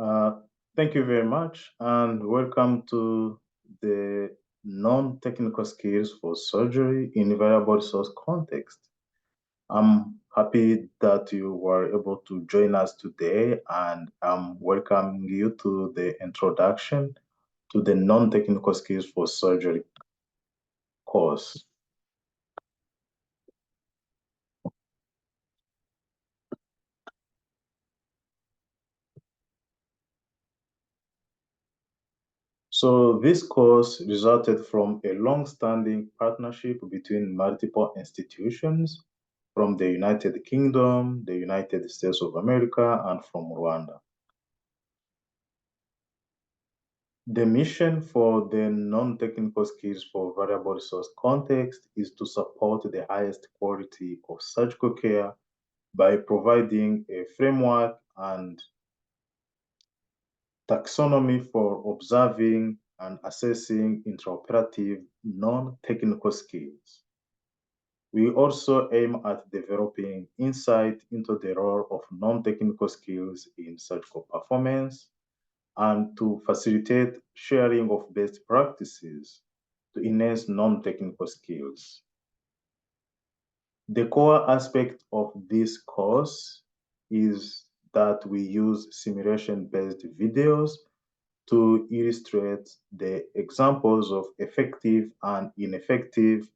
Uh, Thank you very much, and welcome to the non-technical skills for surgery in variable resource context. I'm happy that you were able to join us today, and I'm welcoming you to the introduction to the non-technical skills for surgery course. So this course resulted from a long-standing partnership between multiple institutions from the United Kingdom, the United States of America, and from Rwanda. The mission for the non-technical skills for variable resource context is to support the highest quality of surgical care by providing a framework and taxonomy for observing and assessing intraoperative non-technical skills. We also aim at developing insight into the role of non-technical skills in surgical performance and to facilitate sharing of best practices to enhance non-technical skills. The core aspect of this course is that we use simulation-based videos to illustrate the examples of effective and ineffective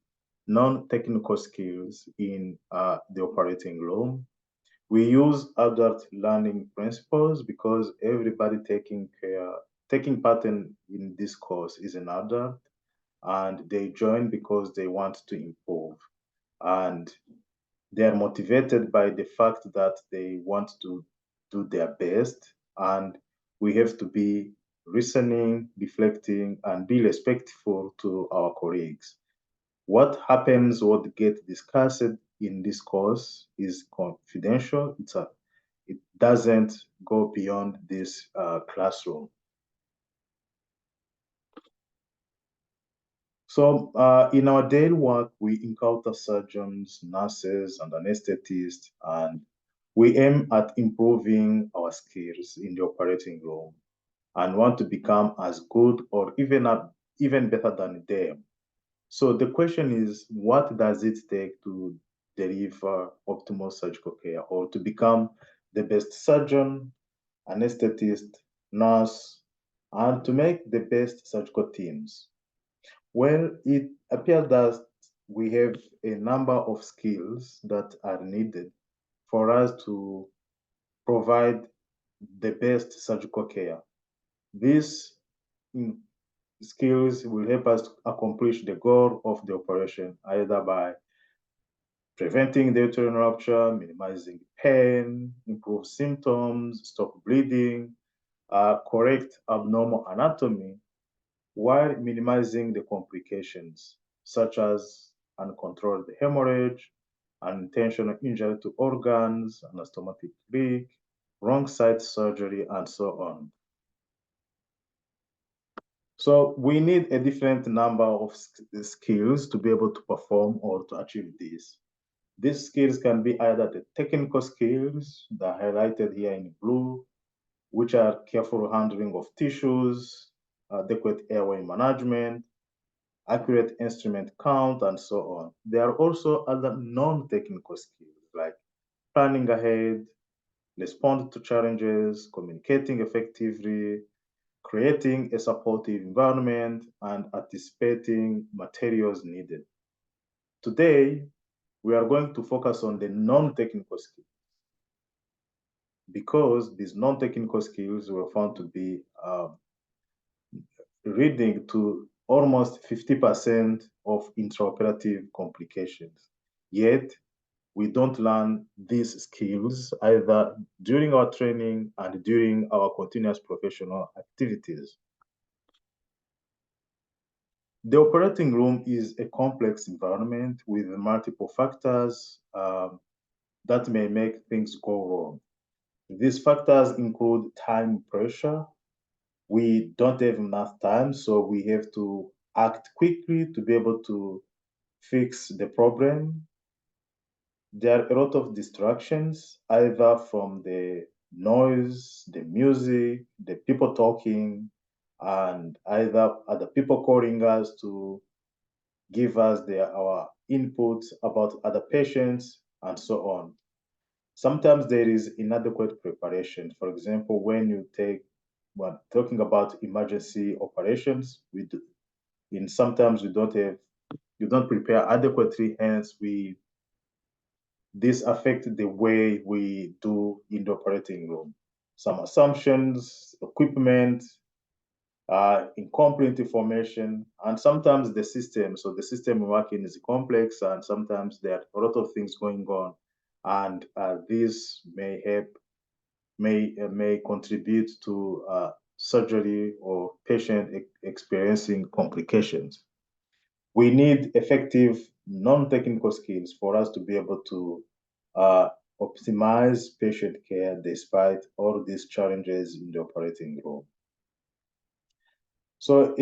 non-technical skills in the operating room. We use adult learning principles because everybody taking part in this course is an adult, and they join because they want to improve. And they are motivated by the fact that they want to do their best, and we have to be listening, reflecting, and be respectful to our colleagues. What happens, what gets discussed in this course is confidential. It doesn't go beyond this classroom. So in our daily work, we encounter surgeons, nurses, and anesthetists, and we aim at improving our skills in the operating room and want to become as good or even better than them. So the question is, what does it take to deliver optimal surgical care or to become the best surgeon, anesthetist, nurse, and to make the best surgical teams? Well, it appears that we have a number of skills that are needed for us to provide the best surgical care. These skills will help us accomplish the goal of the operation, either by preventing the uterine rupture, minimizing pain, improve symptoms, stop bleeding, correct abnormal anatomy, while minimizing the complications, such as uncontrolled hemorrhage, unintentional injury to organs, anastomotic leak, wrong site surgery, and so on. So we need a different number of skills to be able to perform or to achieve this. These skills can be either the technical skills that are highlighted here in blue, which are careful handling of tissues, adequate airway management, accurate instrument count, and so on. There are also other non-technical skills like planning ahead, responding to challenges, communicating effectively, creating a supportive environment, and anticipating materials needed. Today, we are going to focus on the non-technical skills because these non-technical skills were found to be leading to almost 50% of intraoperative complications. Yet, we don't learn these skills either during our training and during our continuous professional activities. The operating room is a complex environment with multiple factors that may make things go wrong. These factors include time pressure. We don't have enough time, so we have to act quickly to be able to fix the problem. There are a lot of distractions, either from the noise, the music, the people talking, and either other people calling us to give us our inputs about other patients, and so on. Sometimes there is inadequate preparation. For example, when talking about emergency operations, sometimes you don't prepare adequately, hence this affects the way we do in the operating room. Some assumptions, equipment, incomplete information, and sometimes the system. So the system working is complex, and sometimes there are a lot of things going on, and this may contribute to surgery or patient experiencing complications. We need effective non-technical skills for us to be able to uh, optimize patient care despite all these challenges in the operating room. So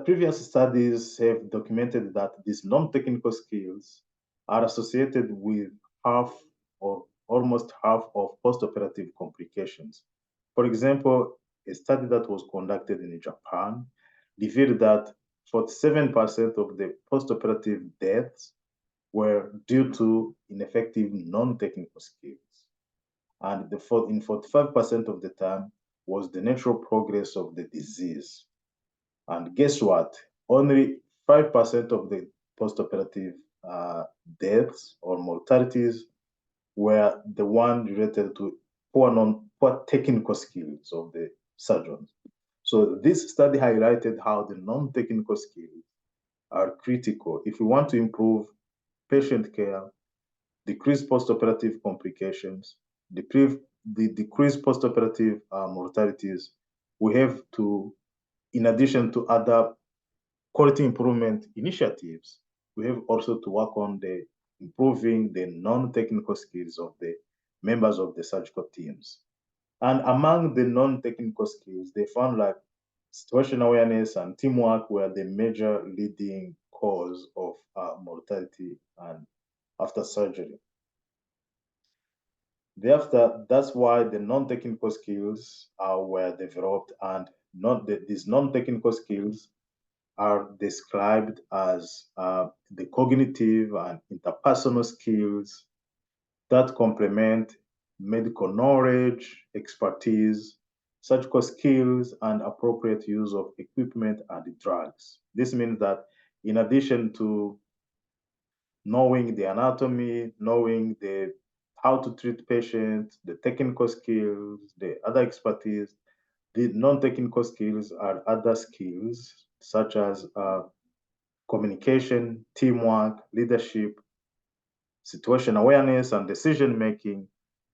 previous studies have documented that these non-technical skills are associated with half or almost half of post-operative complications. For example, a study that was conducted in Japan revealed that 47% of the post-operative deaths were due to ineffective non-technical skills. And in 45% of the time was the natural progress of the disease. And guess what? Only 5% of the postoperative deaths or mortalities were the one related to poor technical skills of the surgeons. So this study highlighted how the non-technical skills are critical if we want to improve patient care, decrease postoperative complications, decrease postoperative mortalities. We have to, in addition to other quality improvement initiatives, we have also to work on improving the non-technical skills of the members of the surgical teams. And among the non-technical skills, they found like situation awareness and teamwork were the major leading cause of mortality and after surgery. Thereafter, that's why the non-technical skills were developed, and these non-technical skills are described as the cognitive and interpersonal skills that complement medical knowledge, expertise, surgical skills, and appropriate use of equipment and drugs. This means that in addition to knowing the anatomy, knowing how to treat patients, the technical skills, the other expertise, the non-technical skills are other skills such as communication, teamwork, leadership, situation awareness, and decision making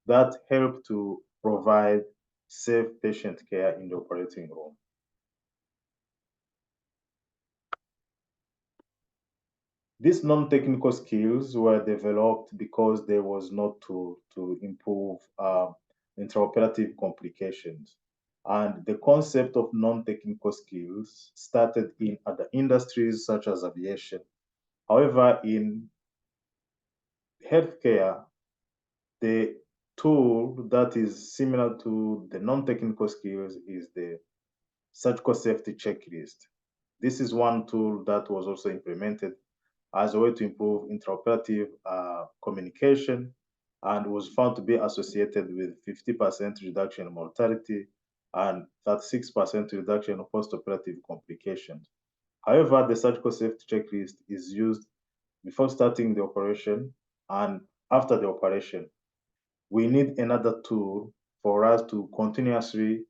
that help to provide safe patient care in the operating room. These non-technical skills were developed because there was no tool to improve intraoperative complications. And the concept of non-technical skills started in other industries such as aviation. However, in healthcare, the tool that is similar to the non-technical skills is the surgical safety checklist. This is one tool that was also implemented as a way to improve intraoperative communication and was found to be associated with 50% reduction in mortality and 36% reduction in postoperative complications. However, the surgical safety checklist is used before starting the operation and after the operation. We need another tool for us to continuously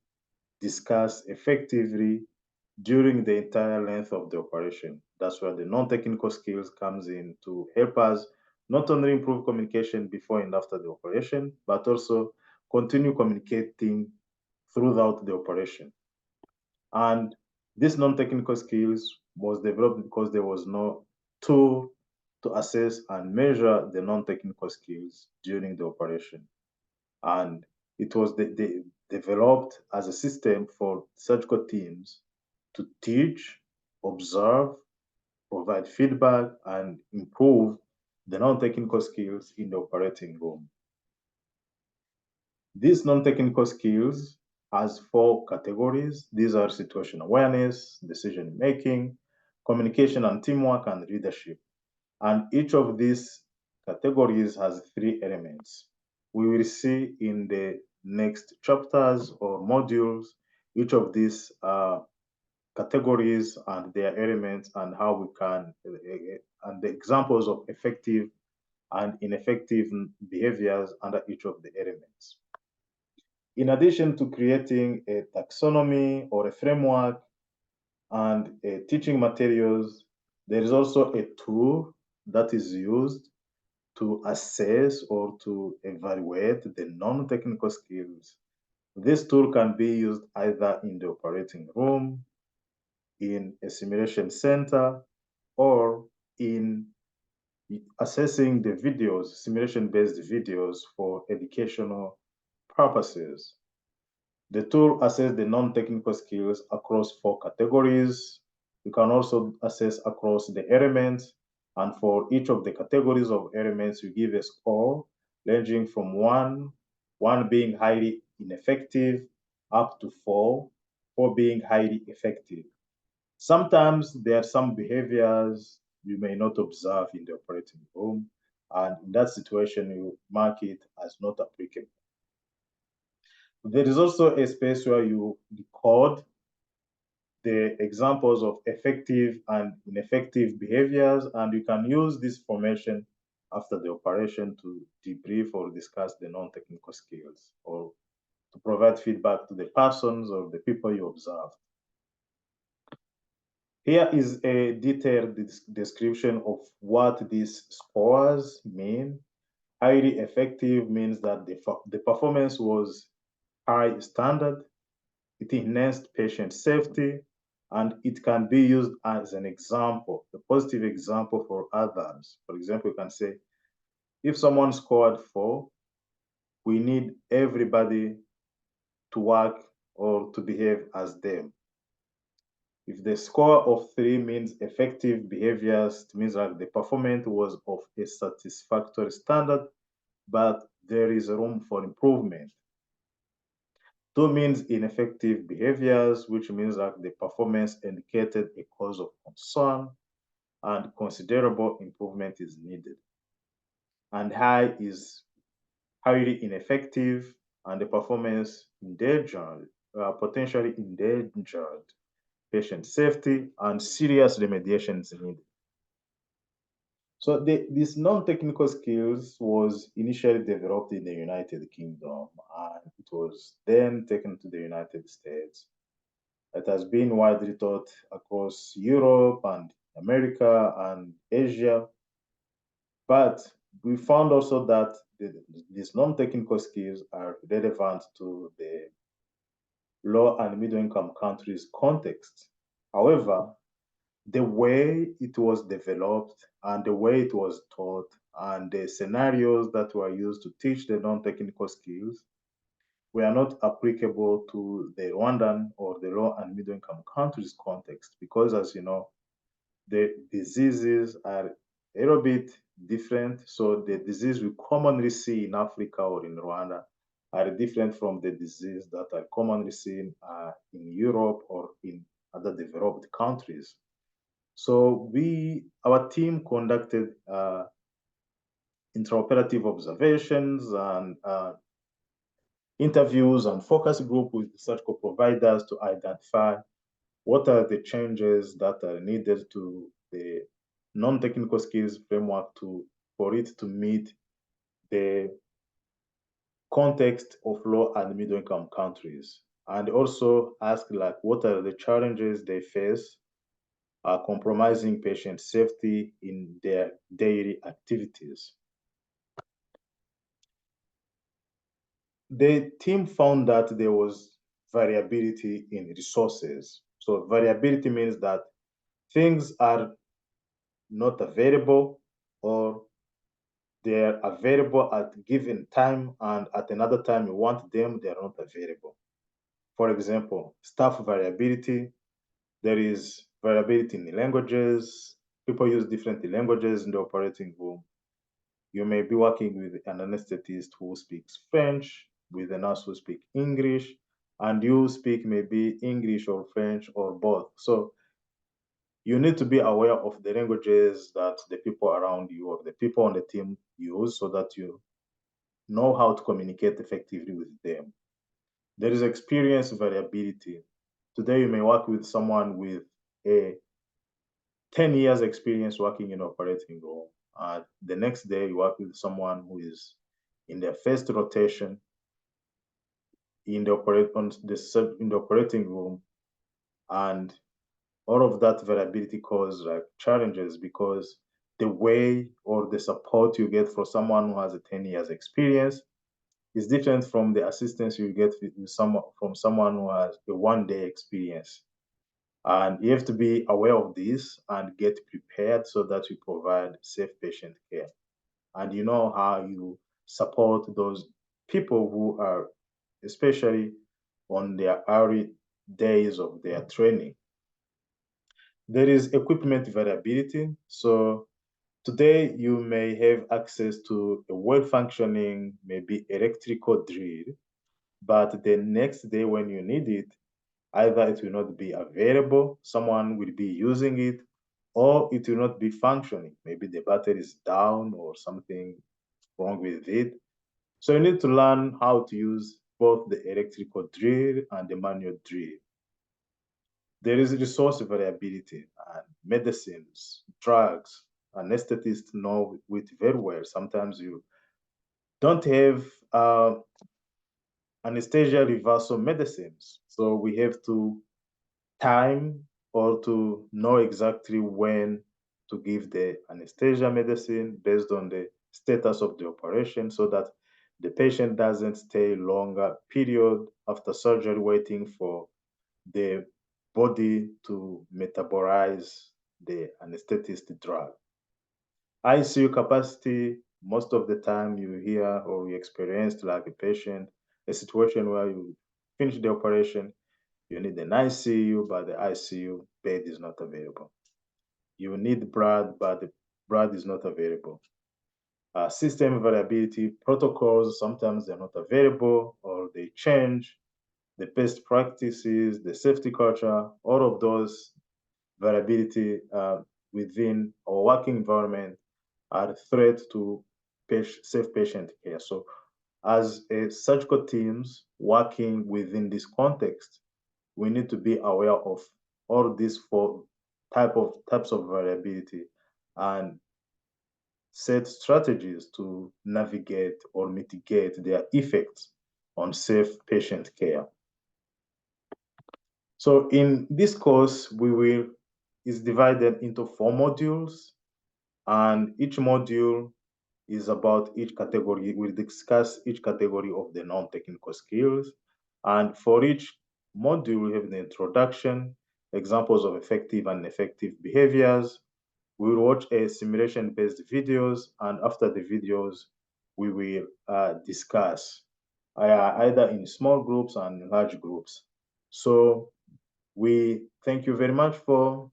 discuss effectively during the entire length of the operation. That's where the non-technical skills comes in to help us not only improve communication before and after the operation, but also continue communicating throughout the operation. And this non-technical skills was developed because there was no tool to assess and measure the non-technical skills during the operation. And it was developed as a system for surgical teams to teach, observe, provide feedback, and improve the non-technical skills in the operating room. These non-technical skills has 4 categories. These are situation awareness, decision making, communication and teamwork, and leadership. And each of these categories has 3 elements. We will see in the next chapters or modules each of these categories and their elements and how we can and the examples of effective and ineffective behaviors under each of the elements. In addition to creating a taxonomy or a framework and teaching materials, there is also a tool that is used to assess or to evaluate the non-technical skills. This tool can be used either in the operating room, in a simulation center, or in assessing the videos, simulation-based videos for educational purposes. The tool assesses the non-technical skills across 4 categories. You can also assess across the elements, and for each of the categories of elements, you give a score ranging from 1 being highly ineffective, up to 4 being highly effective. Sometimes there are some behaviors you may not observe in the operating room, and in that situation, you mark it as not applicable. There is also a space where you record the examples of effective and ineffective behaviors, and you can use this information after the operation to debrief or discuss the non-technical skills or to provide feedback to the persons or the people you observe. Here is a detailed description of what these scores mean. Highly effective means that the performance was high standard, it enhanced patient safety, and it can be used as an example, a positive example for others. For example, you can say, if someone scored 4, we need everybody to work or to behave as them. If the score of 3 means effective behaviors, it means that the performance was of a satisfactory standard, but there is room for improvement. 2 means ineffective behaviors, which means that the performance indicated a cause of concern and considerable improvement is needed. And high is highly ineffective and the performance endangered, potentially endangered patient safety and serious remediation is needed. So these non-technical skills was initially developed in the United Kingdom and it was then taken to the United States. It has been widely taught across Europe and America and Asia. But we found also that these non-technical skills are relevant to the low and middle income countries context. However, the way it was developed and the way it was taught and the scenarios that were used to teach the non-technical skills were not applicable to the Rwandan or the low and middle income countries context because, as you know, the diseases are a little bit different. So the disease we commonly see in Africa or in Rwanda are different from the disease that are commonly seen in Europe or in other developed countries. So our team conducted intraoperative observations and interviews and focus group with research providers to identify what are the changes that are needed to the non-technical skills framework for it to meet the context of low and middle income countries, and also ask like what are the challenges they face compromising patient safety in their daily activities. The team found that there was variability in resources. So variability means that things are not available or they're available at given time and at another time you want them, they're not available. For example, staff variability, there is variability in languages. People use different languages in the operating room. You may be working with an anesthetist who speaks French, with a nurse who speak English, and you speak maybe English or French or both. So you need to be aware of the languages that the people around you or the people on the team use so that you know how to communicate effectively with them. There is experience variability. Today, you may work with someone with a 10 years experience working in operating room. The next day, you work with someone who is in their first rotation in the operating room, and all of that variability causes like challenges because the way or the support you get from someone who has a 10 years experience is different from the assistance you get from someone who has a 1 day experience. And you have to be aware of this and get prepared so that you provide safe patient care. And you know how you support those people who are especially on their early days of their training. There is equipment variability. So today you may have access to a well-functioning, maybe electrical drill, but the next day when you need it, either it will not be available, someone will be using it, or it will not be functioning. Maybe the battery is down or something wrong with it. So you need to learn how to use both the electrical drill and the manual drill. There is resource variability and medicines, drugs. Anesthetists know it very well. Sometimes you don't have anesthesia reversal medicines. So we have to time or to know exactly when to give the anesthesia medicine based on the status of the operation so that the patient doesn't stay longer period after surgery waiting for the body to metabolize the anesthetist drug. ICU capacity, most of the time you hear or you experienced like a patient, a situation where you finish the operation, you need an ICU, but the ICU bed is not available. You need blood, but the blood is not available. System variability, protocols, sometimes they're not available or they change. The best practices, the safety culture, all of those variability within our working environment are a threat to safe patient care. So as a surgical teams working within this context, we need to be aware of all these four types of variability and set strategies to navigate or mitigate their effects on safe patient care. So in this course, is divided into 4 modules, and each module is about each category. We'll discuss each category of the non-technical skills. And for each module, we have the introduction, examples of effective and ineffective behaviors. We will watch a simulation-based videos, and after the videos, we will discuss either in small groups and large groups. So we thank you very much for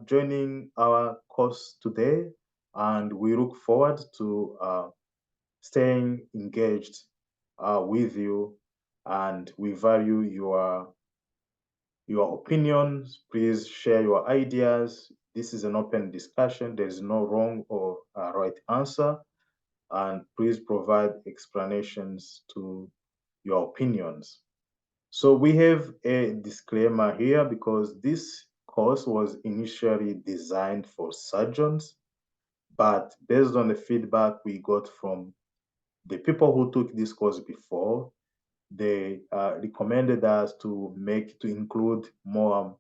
joining our course today, and we look forward to staying engaged with you, and we value your opinions. Please share your ideas. This is an open discussion. There is no wrong or right answer, and please provide explanations to your opinions. So we have a disclaimer here because this course was initially designed for surgeons, but based on the feedback we got from the people who took this course before, they recommended us to include more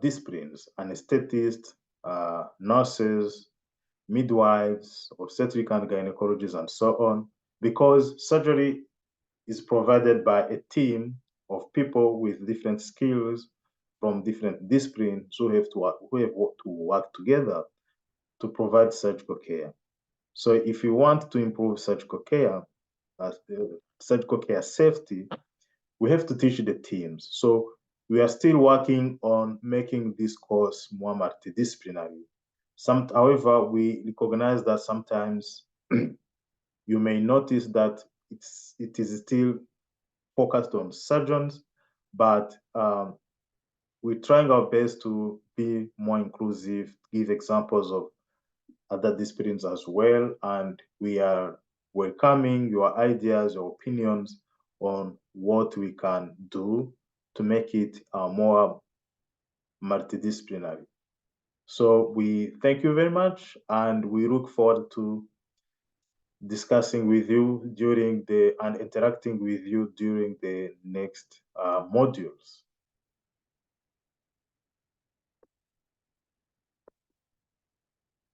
disciplines, anesthetists, nurses, midwives, obstetric and gynecologists, and so on, because surgery is provided by a team of people with different skills from different disciplines who have to work together to provide surgical care. So if you want to improve surgical care safety, we have to teach the teams. So we are still working on making this course more multidisciplinary. However, we recognize that sometimes you may notice that it is still focused on surgeons, but we're trying our best to be more inclusive, give examples of other disciplines as well, and we are welcoming your ideas, your opinions on what we can do to make it more multidisciplinary. So we thank you very much, and we look forward to discussing with you during and interacting with you during the next modules.